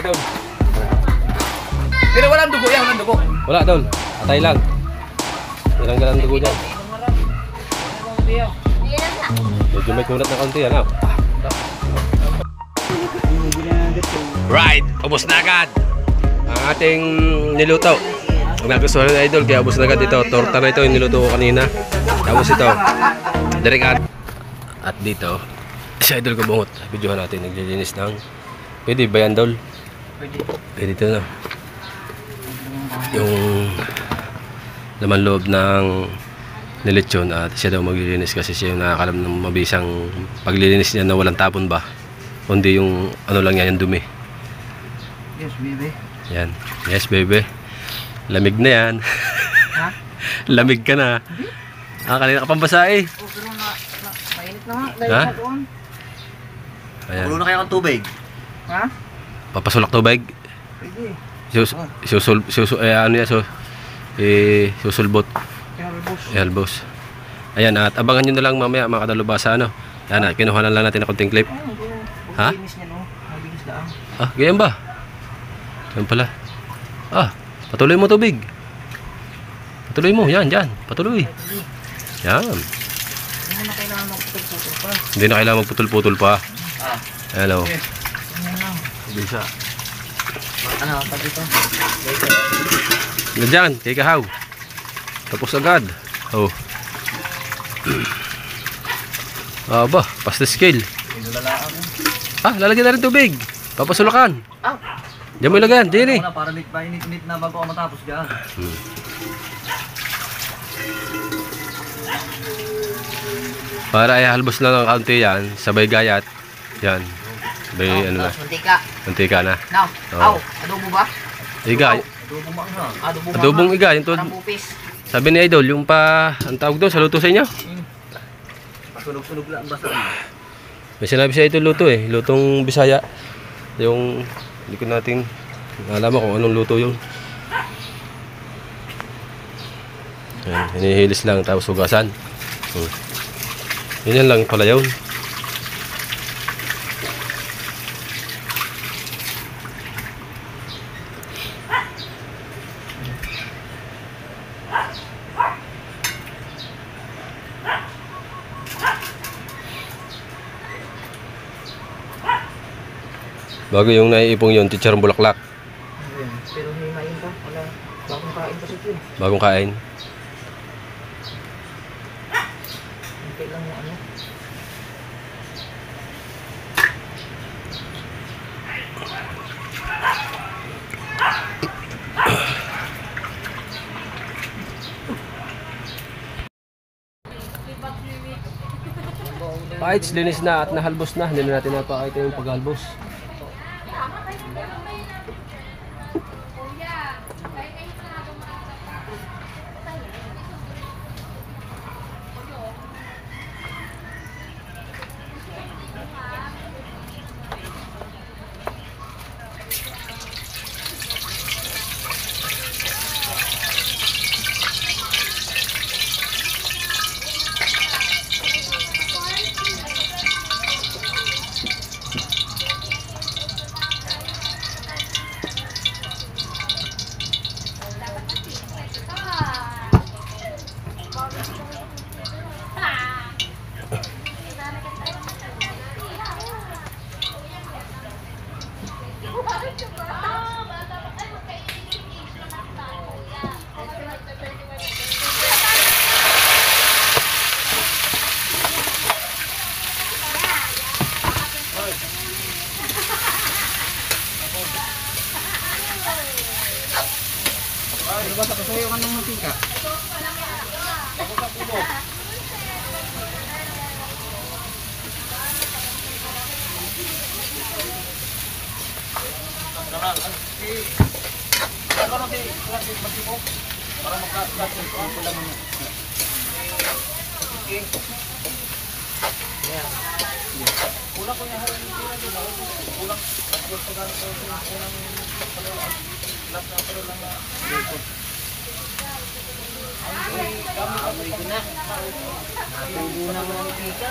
idol. Pero walang dugo yan, walang dugo. Wala, idol. Atay lang. Ilang dugo dyan. Medyo may kunat na kaunti, ano? Right, ubos na agad ang ating niluto. Kung nagustuhan ng idol, kaya ubos na agad ito. Torta na ito, yung niluto ko kanina. Tapos ito, direct at dito, si idol ko bungot. Videohan natin, naglilinis ng... Pwede ba yan, Dol? Pwede ito na. Yung laman loob ng nilitsyon at siya daw maglilinis kasi siya yung nakakalam ng mabisang paglilinis niya na walang tapon ba. Kundi yung ano lang yan, yung dumi. Yes, baby. Yan. Yes, baby. Lamig na yan. Ha? Lamig ka na. Ah, kanina ka pambasa eh. Oh, pero mainit na nga. Ha? Ayan. Ulo na kaya ng tubig. Ha? Papasulak tubig. Pwede. Susulbot. Elbows. Ayan, at abangan nyo na lang mamaya mga kadalubasa, ano. Yan, kinuha na lang natin na konting clip. Ha? Ah, ganyan ba? Yan pala. Ah, patuloy mo tubig. Patuloy mo, yan, dyan. Patuloy. Yan. Hindi na kailangan magputol-putol pa. Hindi na kailangan magputol-putol pa. Hello. Bisa. Ano, pag ito? Nandiyan, kay Kahaw. Tapos agad. Oh. Aba, pasta scale. Ah, lalagyan na rin tubig. Papasulakan. Ah. Diyan mo ilagyan, diyan eh. Para init na bago ako matapos dyan. Para ay halbos lang ng kaunti yan, sabay gayat. Yan. Sabay ano na. Mantika na. Now, Oh. adobo ba? Iga. Adobo ba? Adobo Adobong iga. Yung sabi ni Idol, yung pa, ang tawag doon sa luto sa inyo? Sunog-sunog lang basta. May sinabi sa ito luto eh. Lutong Bisaya. Yung, hindi ko natin alam kung anong luto yun. Yan, hinihilis lang tapos hugasan. Yun lang pala yun. Bago yung naiipong yun, teacher bulaklak. Pero himayin pa, wala. Bagong kain pa siya. Bagong kain. Hindi lang yung ano. Paits, linis na at nahalbos na. Hindi na natin napakita yung paghalbos. Basta ko sa'yo ka ng mantika. Kulang ko yung kulang. Amoy ko na. Natubo na mga mantika.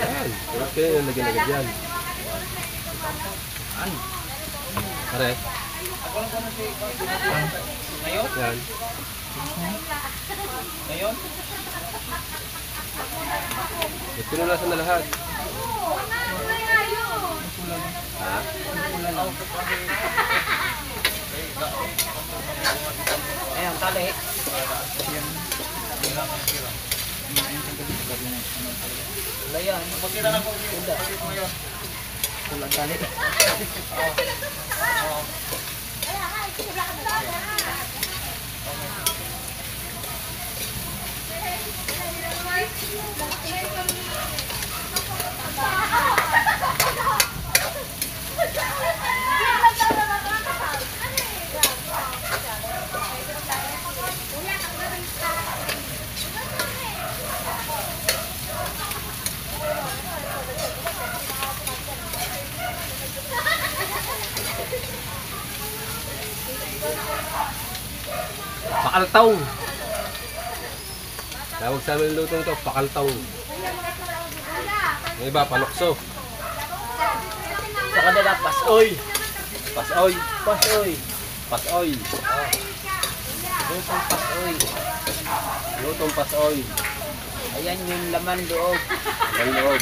Yan. Okay, yung lagyan-lagyan dyan. Ano? Pare. Ngayon? Yan. Ngayon? Pinunasan na lahat. Ha? Ayan, tali. Wala yan. Wala. Kulang tali. Pakaltaw. Tawag sa amin luto nito, pakaltaw. Yung iba, panokso. Sa kanila, pasoy. Pasoy. Pasoy. Pasoy. Lutong pasoy. Lutong pasoy. Ayan yung laman loob. Ang loob.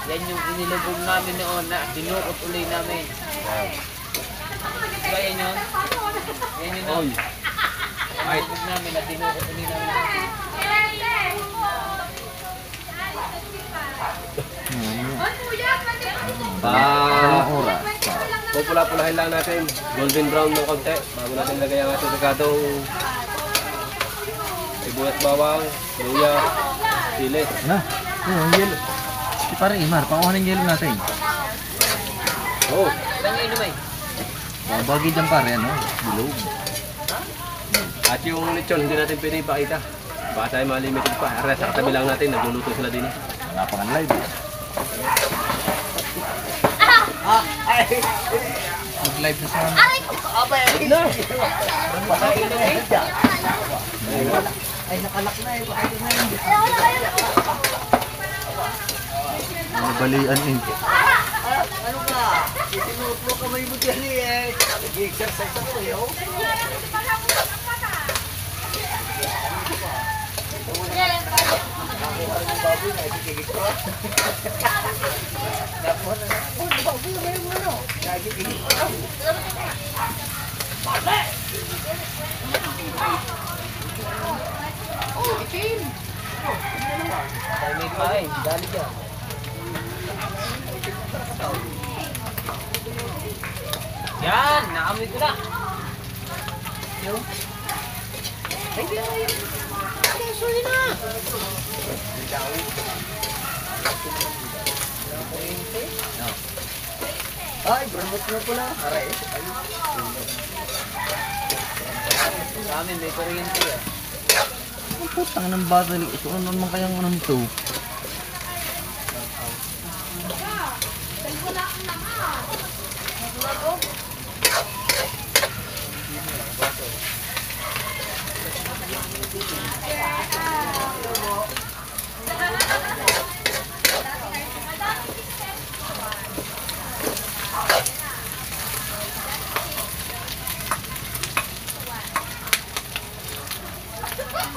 Yan yung inilubog namin noon na dinukot uli namin. Yan. Diba yan yun? Yan yun Oy. ay inilubog namin na dinukot uli namin. Pupula-pulahin lang natin. Golden brown ng konti. Bago natin lagay ang ating kagatong sibuyas, bawang, luya, sili. Na, yung yelo. Si pare Imar, pakuhanin yung yelo natin. Oh, Saan ngayon naman? Babagi dyan pare, ano? Bilog. at yung lechon hindi natin pwede ipakita. Baka tayo malimited pa. Aras sa katabi lang natin. Nagluluto sila din. Wala pa kang live. Mag-live na sana. Na! Ay, nakalak na eh. Bakit na yun? Nabalian eh. Ano ka? Itinutlo ka may budyan eh. Nag-exercise ako eh. Oh. May kain, dali dyan. Yan, naamoy ko na. Ay, di na yun. Suhi na. Ay, bramot na pala. Aray. Sa amin, may kuryente ah. Ang putang ng battery. Ito ano naman kayang ano nito?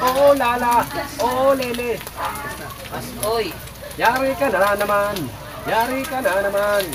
Oo, lala! Oo, lele! Pasoy. Yari ka na naman! Yari ka na naman!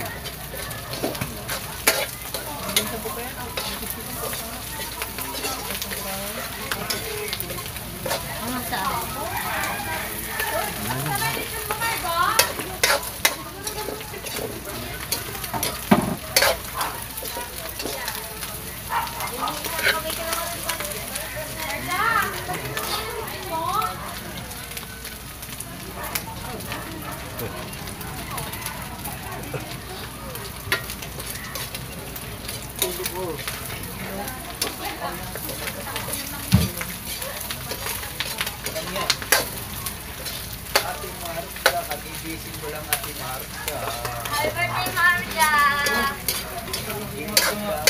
Happy birthday, Marga!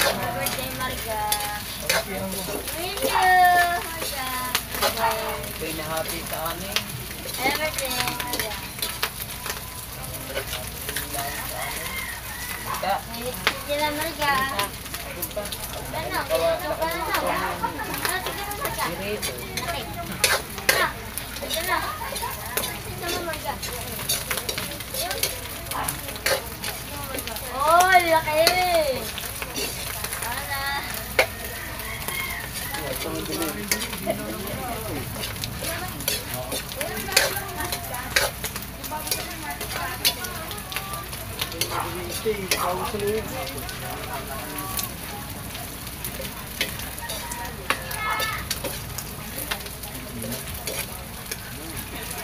Happy birthday, Marga! Thank you, Marga! Ito'y nahati sa amin. Happy birthday, Marga! Mainit sila Marga. Ano? Ano? Oh, laki! Ana.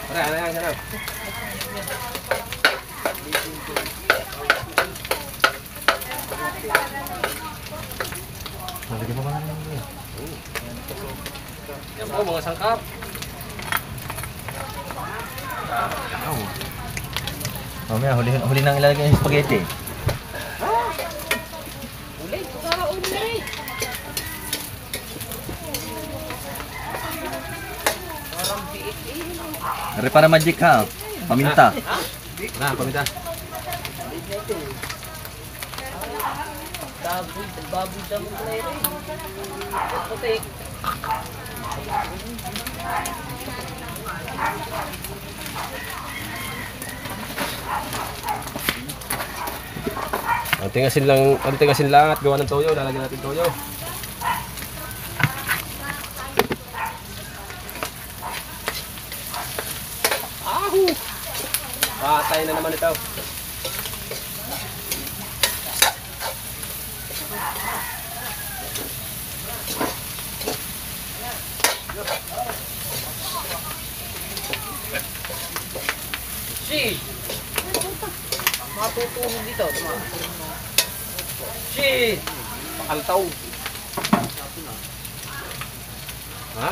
Pare, ano yan? Ano? Nalagyan mo ba namin yun? Yan po, mga sangkap. Oo. Mamaya, huli nang ilalagay yung spaghetti. Uli, para magic ha. Paminta. Na, pamita. Baboy damo na yun. Puti. Konting asin lang at gawa ng toyo. Lalagyan natin toyo. Ahu! Patay na naman ito. Si! Matutuhog dito. Si! Pakaltaw. Ha?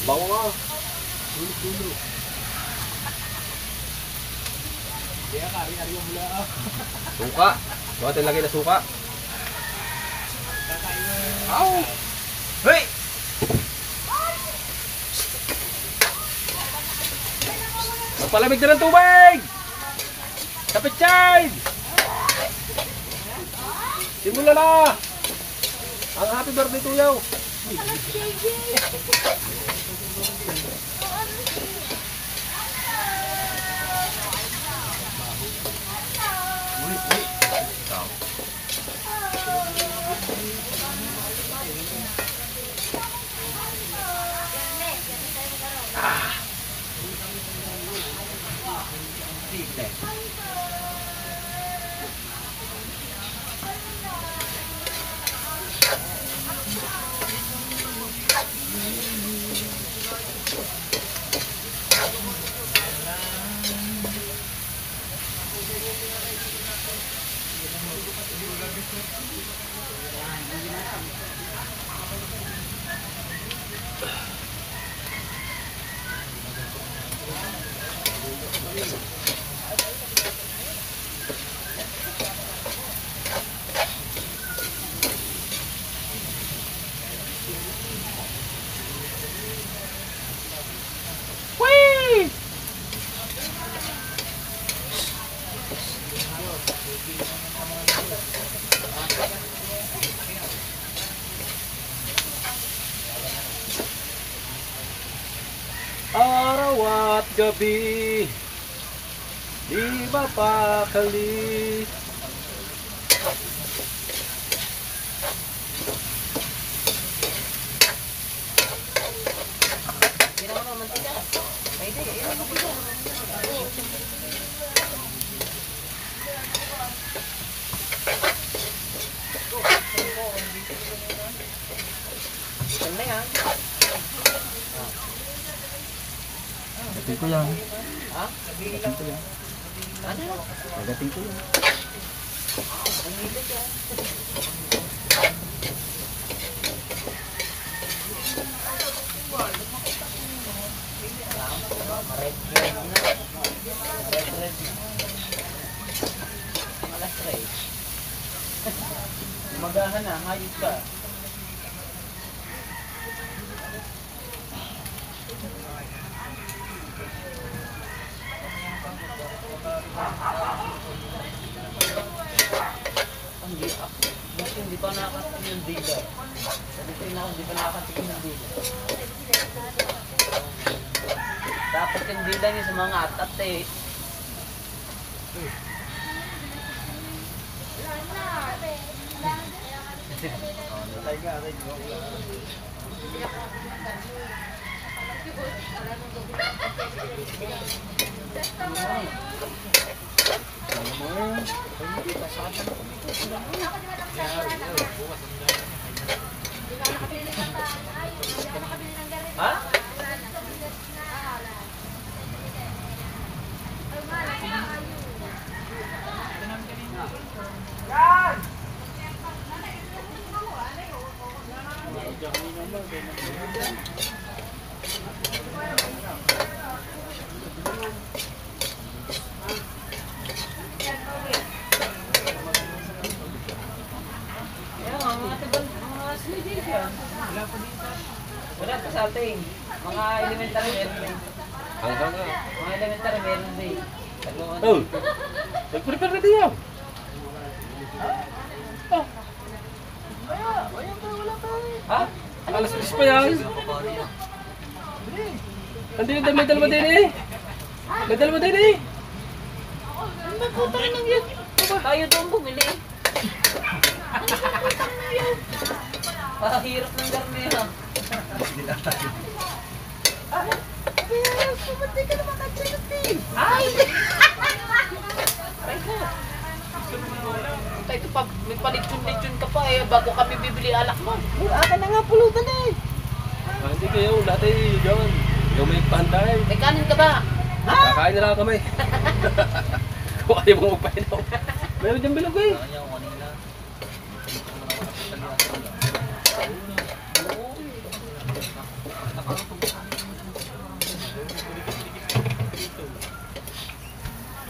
Bawa nga. Tulo. Suka. Bakit yung lagay na suka? Aw! Hey! Magpalamig na ng tubig! Kapit chard! Simula na! Ang happy birthday to you! Araw at gabi, di mapakali. yan. Ha? Dagating ko yan. Ano? Dagating ko yan. Alas 3. Magahan na, hayos ka. Hindi pa nakakatikin yung dila. Hindi pa nakakatikin yung dila. Dapat yung dila niya sa mga atat eh. Ha? Wala pa sa ating. Mga elementary meron din. Hanggang nga. Mga elementary meron din. Taluan. Oh! Nag-prepare na din yan. Ha? Alas 10 pa yan. Hindi na may dalawa din eh. May dalawa din eh. Putang nang yan. Tayo doon bumili. Hirap ng garni ha. Ay! Aray ko. Tayo ito pa, may palitsyon-litsyon ka pa eh, bago kami bibili alak mo. Akin na nga pulutan eh. Hindi kayo, dati yun. Yung may pantay. May kanin ka ba? Kakain na lang kami. Kung ayaw mong magpailaw. Meron dyan bilog eh.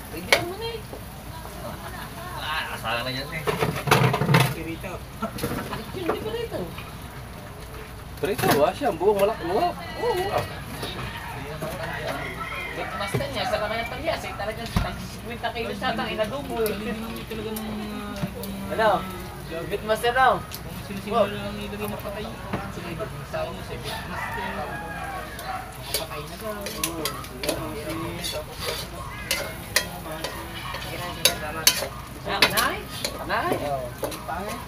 Pwede mo na eh. Asala na yan eh. Hindi ba rito? Pero ito, siya, ang buong malaki mo. Basta niya, sa kamay ng talyas eh, talagang 50 kilos siya ang inadubo eh. Ano? Bitmaster raw. Sinisimula lang ilagay na patay. Sige, sa inyo si Bitmaster. Patay na ka. Kanay? Kanay? Pangit.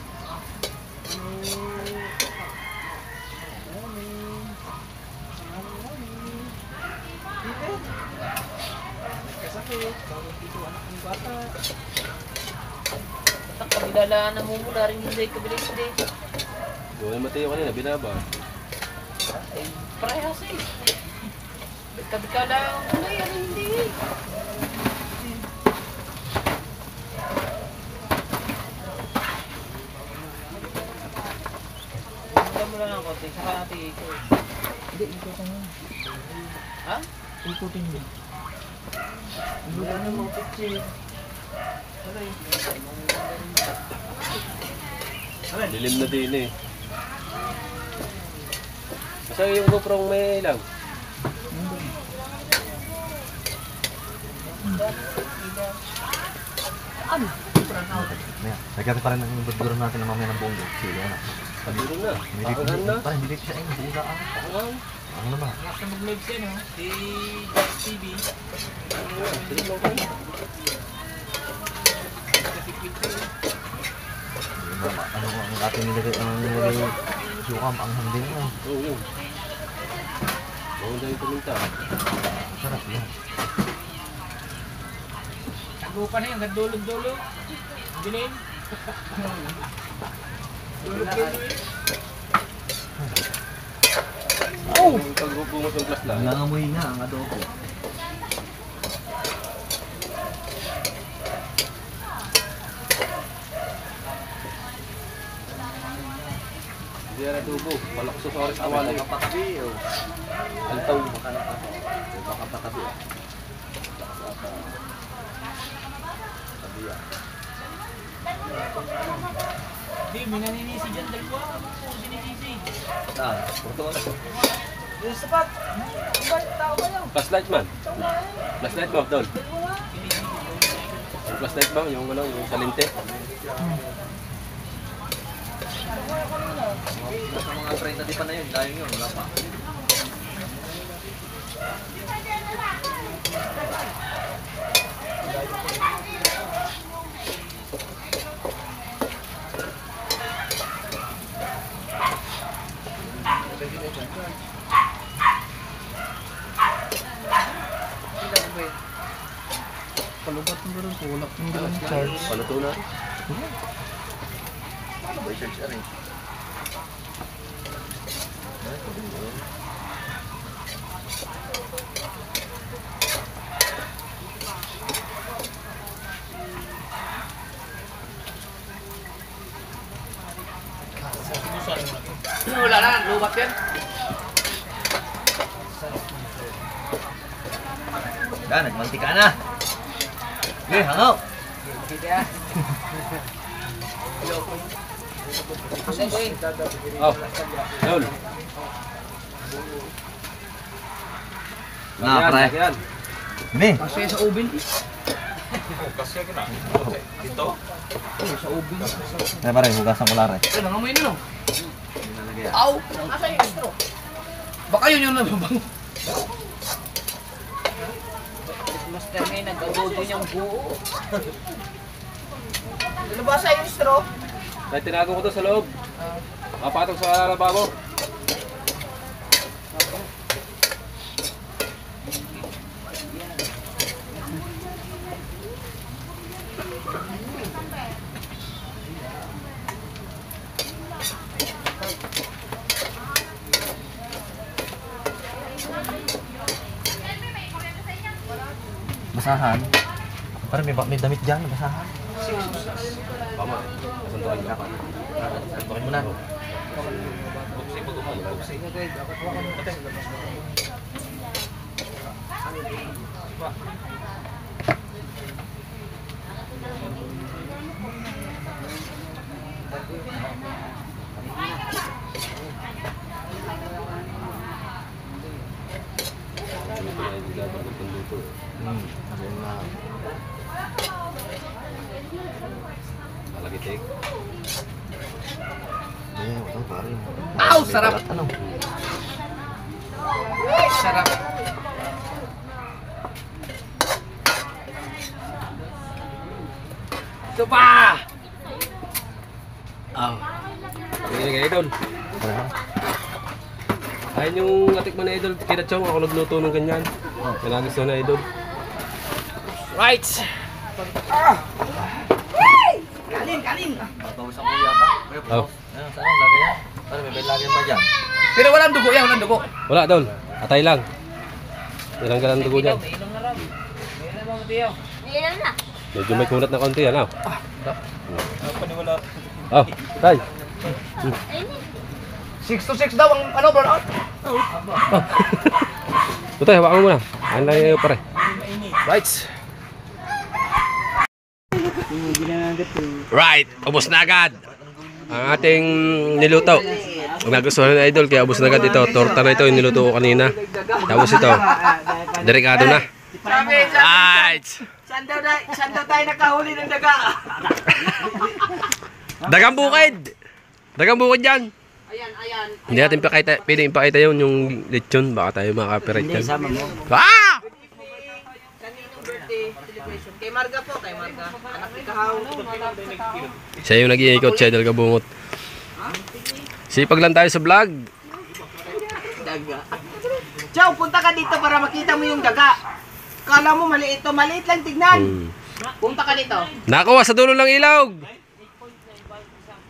Kasakit. Bawal dito anak ng bata. At ang kabilalaan na mumula rin hindi kabilis-hindi. Doon yung Mateo kanina, binaba. Ay, parehas eh. Kabikalaan ko na yan, hindi eh. Maganda mo lang ang konti, saka natin ikot. Hindi, ikutin mo. Ha? Ikutin mo. Wala na mga pitchin. Dilim na din eh. Basta yung GoPro may ilaw. Nagkati pa rin ang buduro natin ng mamaya ng buong sila na. Sabihin na. Pakagan na. Parang hindi siya yung buga ang. Pakagan. Ano na ba? Nasa mag-live siya, no? Si Jack TV. Sige lang kayo. Ano ang ating nilagay ang sukam ang handin na. Oo, yun. Bawang dahil pumunta. Sarap yan. Tago pa na yung gadulog-dulog. Bilin. Oh! Pag bumot ng glass lang. Nangangamoy na ang adobo. Hindi na tubo. Palakso sa oras awali. Baka patabi o. Altaw. Baka patabi o. Tabi o. Hindi, may naninisi dyan. Dagwa. Ano sinisisi? Porto ka. Yung sapat. Tao ba yun? Flashlight man. Flashlight mo, Dol. Yung flashlight mo, yung ano, yung salinte. Sa mga 30 di pa na yun. Dahil yun. Wala pa. Palubat mo rin. Kulak mo rin. Charge. Paluto na. By search rin. Wala na, lubat yan. Yan, nagmantika na. Okay, hangaw. Oh, Dol. Na, pre. Yan. Ini. Kasi sa oven. Ay, pare, hugasan ko lang, Ano, nangamoy nyo. Nilalagay yan. Aw! Asa yung straw? Baka yun yung nababang. Master may nag-agodo niyang buo. Nabasa yung straw. Ay, tinago ko to sa loob. Mapatok sa lababo. Basahan. Parang may damit dyan, basahan. Tama. Suntukin ka. Suntukin mo na. Yan na. Malagitik. Ayan, ito pare. Aw, sarap! Ano? Sarap. Ito pa! Ah. Hindi na Idol. Ayun yung atik mo na Idol. Kinachong ako nagluto ng ganyan. Kanagis na Idol. Right! Babawasan ko yata. Oh. Ano, saan ang lagay yan? Parang may lagyan ba dyan? Pero walang dugo yan, walang dugo. Wala Dol. Atay lang. Ilang galang dugo dyan. May ilong na raw. May ilong na Tiyo. Ilan na? Medyo may kunat na konti. Ano? Oh, tay. Ayun eh. 6 to 6 daw ang ano, brown out. Tutay, hawakan mo muna. Ayan lang yung pare. Right. Right, ubos na agad ang ating niluto. Kung nagustuhan ng Idol, kaya ubos na agad ito. Torta na ito, yung niluto ko kanina. Tapos ito, delikado na. Right! Saan daw tayo nakahuli ng daga? Dagang bukid! Dagang bukid yan! Ayan. Hindi natin pwede ipakita yun, yung lechon. Baka tayo makaka-copyright yan. Ah! Kaninong birthday celebration? Kay Marga po, kay Marga. Anak ni Kahaw. Siya yung nag-iikot, siya dahil kabungot. Sipag lang tayo sa vlog. Daga. Chow, punta ka dito para makita mo yung daga. Kala mo maliit to, maliit lang tignan. Punta ka dito. Nakuha sa dulo ng ilog.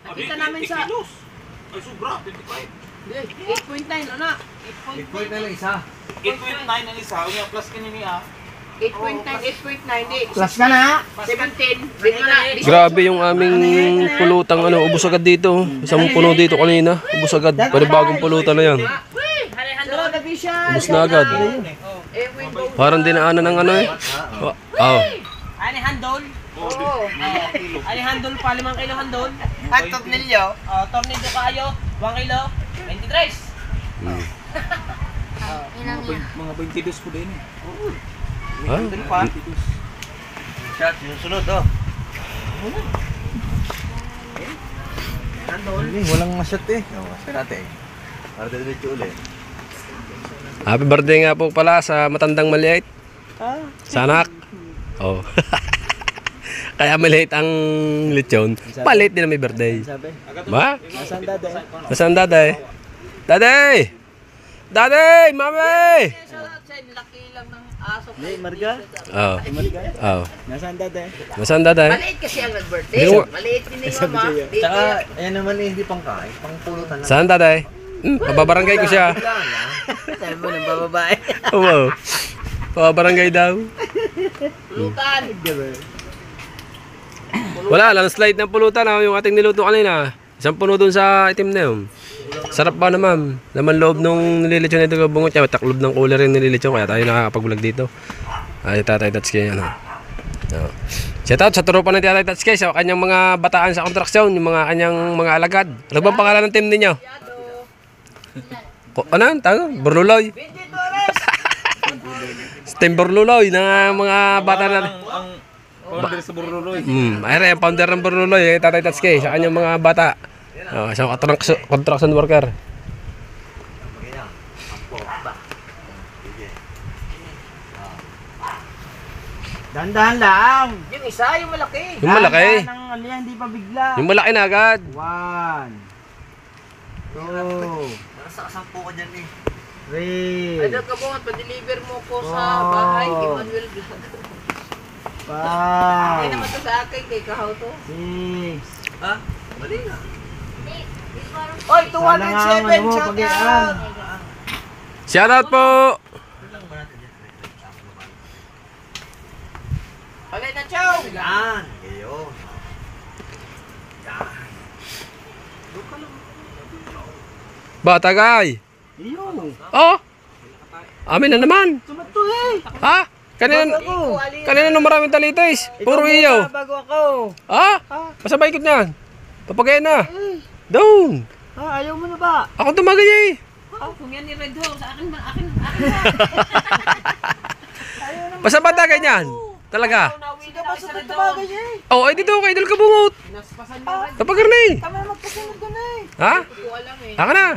Nakita namin sa... Ay, sobra, 25. 8.9, ano na? 8.9 lang isa. 8.9 ang isa, unya plus kanini ah. 8.9, di. Plus ka na. 17. Big mo na. Grabe yung aming pulutang ano, ubos agad dito. Isang puno dito kanina. Ubos agad. Panibagong pulutan na yan. Ubos na agad. Parang dinaanan ng ano eh. Oh. Ani handol? Oo. Ani handol pa 5 kilo handol? At tornilyo. Tornilyo kayo 1 kilo 23. Mga 22 po din eh. Ha? Shot, yung sunod oh. Walang masyat eh. Masyat natin. Para diretso ulit. Happy birthday nga po pala sa matandang maliit. Sa anak. Oh. Kaya maliit ang lechon. Palit din na may birthday. Ba? Nasaan daday? Nasaan daday? Daday! Daday! Mami! Laki lang ng aso. Hey, Marga? Oh. Oh. Nasaan daday? Nasaan daday? Maliit kasi ang nag-birthday. Hindi ko- Maliit din yung mama. Di Tsaka, kaya. ayan naman eh, hindi pang kain. Pang pulutan lang. Saan daday? Pababarangay ko siya. Sabi mo ng bababae. Oo. Pababarangay daw. Lutan. Wala, landslide ng pulutan yung ating niluto kanina. Isang puno dun sa itim na yun. Sarap ba naman? Laman loob nung nililitsyon na ito bungot niya. Taklob ng cooler yung nililitsyon. Kaya tayo nakakapag-vlog dito. Ay, Tatay Tatsuki yan. Shout out sa tropa ng Tatay Tatsuki sa kanyang mga bataan sa kontraksyon. Yung mga kanyang mga alagad. Ano bang pangalan ng team ninyo? Ano? Tago? Burluloy? Team Burluloy na mga bata na... Founder sa Burluloy. Ayun, founder ng Burluloy, Tatay Tatsuki, sa kanyang mga bata. Isang construction worker. Dandahan lang. Yung isa, yung malaki. Yung malaki. Dahan ng ano yan, hindi pa bigla. Yung malaki na agad. 1, 2, Nasa kasampu ka dyan eh. 3, Idol ka po, pa-deliver mo ko sa Wow. bahay, Emmanuel Vlog. 5, Hindi naman to sa akin, kay Kahaw to. 6. Ha? Mali na. Oy, Sana nga ang 207, ano mo, shout pag-ian. out. Shoutout po! Alay na, chow! Yan. Ngayon. Batagay! Iyo. Oh! Amin na naman! Sumato eh. Ha? Kanina nung maraming talitis. Puro iyo. Bago ako. Ha? Masabay ikot niyan. Papagayan na. Down! Ayaw mo na ba? Ako tumagay eh. Kung yan ni Red Ho, sa akin Basta batagay niyan. Talaga. Sige pa sa tatawagay niya eh. Oh, ay dito kay Idol Kabungot. Tapagar na eh. Kami magpasunod ka na eh. Ha? Haka na.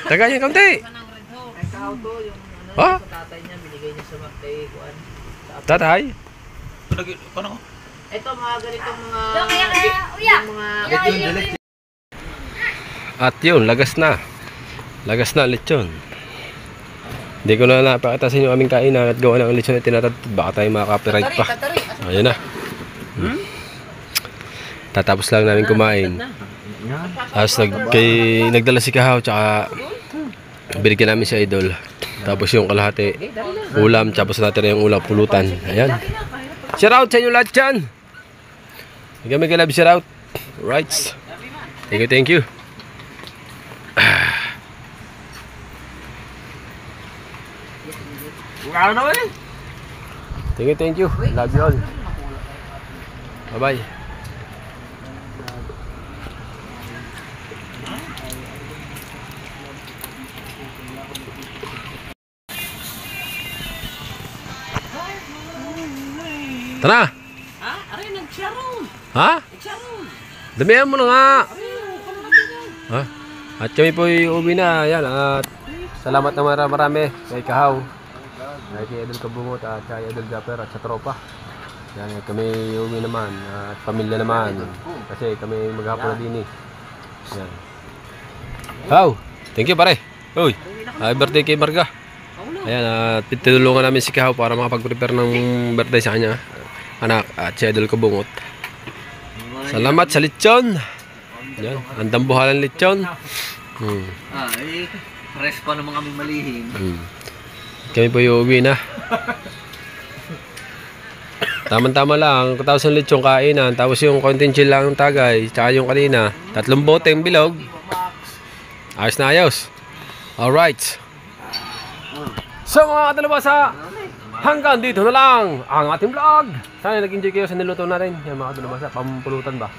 Taga niya kaunti. Kay Kahaw to, yung ano, Ha? sa tatay niya, binigay niya sa kay Kuan. Tatay. Ito, mga ganitong mga... Uya! yung mga... At yun, lagas na. Lagas na lechon. Hindi ko na napakita sa inyo aming kainan at gawa ng lechon na tinatad. Baka tayo makaka-copyright pa. Ayun na. Tatapos lang namin kumain. Tapos nagdala si Kahaw tsaka binigyan namin si Idol. Tapos yung kalahati ulam, tapos natin yung ulam pulutan. Ayan. Shout out sa inyo lahat dyan. Kami kalab shout out. Right. Thank you. Thank you. Love you all. Bye-bye. Tara! Ha? Aray, nag-sharon! Ha? Nag-sharon! Damihan mo na nga! Ha? At kami po uuwi na. Yan. At salamat na marami kay Kahaw. Kay Idol Kabungot at kay Idol Japper at sa tropa. Yan. Kami uuwi naman. At pamilya naman. Kasi kami maghapon na din eh. Yan. Kahaw! Thank you pare. Uy! Happy birthday kay Marga. Ayan. At tinulungan namin si Kahaw para makapag-prepare ng birthday sa kanya. Anak at si Idol Kabungot. Salamat sa lechon. Yan, ang dambuhalan lechon. Fresh pa naman kami malihim. Kami po uuwi na. Tama-tama lang, 1,000 lechong kainan, tapos yung konting chill lang ng tagay, tsaka yung kanina, 3 boteng bilog. Ayos na ayos. Alright. So mga katalabasa, hanggang dito na lang ang ating vlog. Sana nag-enjoy kayo sa niluto natin. Yan mga katalabasa, pampulutan ba?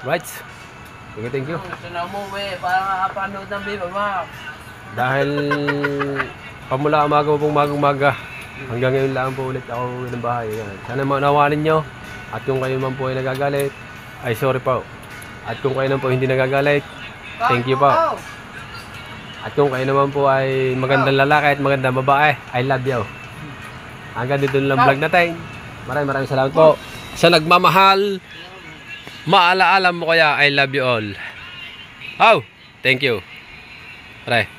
Right. Okay, thank you. Gusto na umuwi, para makapanood ng Viva Max. Dahil pamula umaga pong magang-maga, hanggang ngayon lang po ulit ako ng bahay. Yan. Sana manawanin nyo. At kung kayo man po ay nagagalit, ay sorry po. At kung kayo naman po hindi nagagalit, thank you po. At kung kayo naman po ay magandang lalaki at magandang babae, I love you. Hanggang dito lang vlog natin. Maraming salamat po. Sa nagmamahal, maalaala mo kaya I love you all. Oh, thank you. Pare.